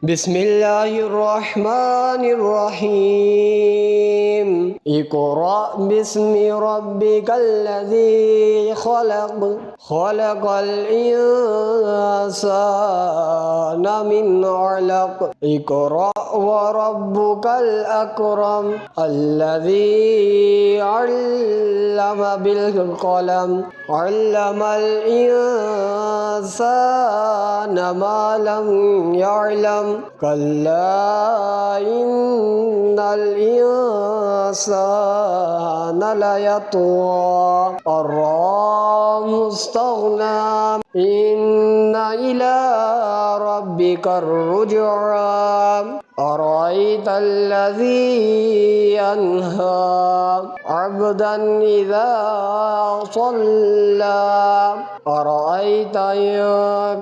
بسم الله الرحمن الرحيم اقرأ باسم ربك الذي خلق خلق الإنسان من علق اقرأ وربك الأكرم الذي علم بالقلم علم الإنسان ما لم يعلم كلا إن الإنسان ليطغى أن رآه استغنى إن إلى ربك الرجعى أرأيت الذي ينهى عبدا إذا صلى أرأيت إن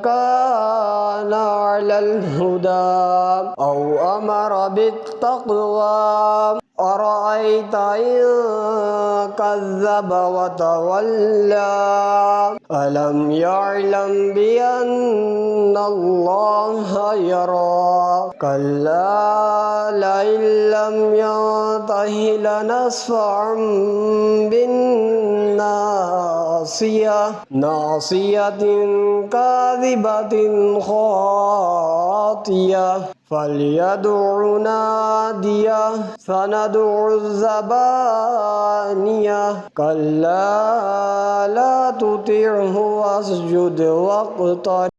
كان على الهدى أو أمر بالتقوى أرأيت إن كذب وتولى ألم يعلم بأن الله يرى كلا لئن لم ينته لنسفعا بالناصية ناصية كاذبة خاطية فليدع ناديه سندع الزبانية كلا لا تطعه واسجد واقترب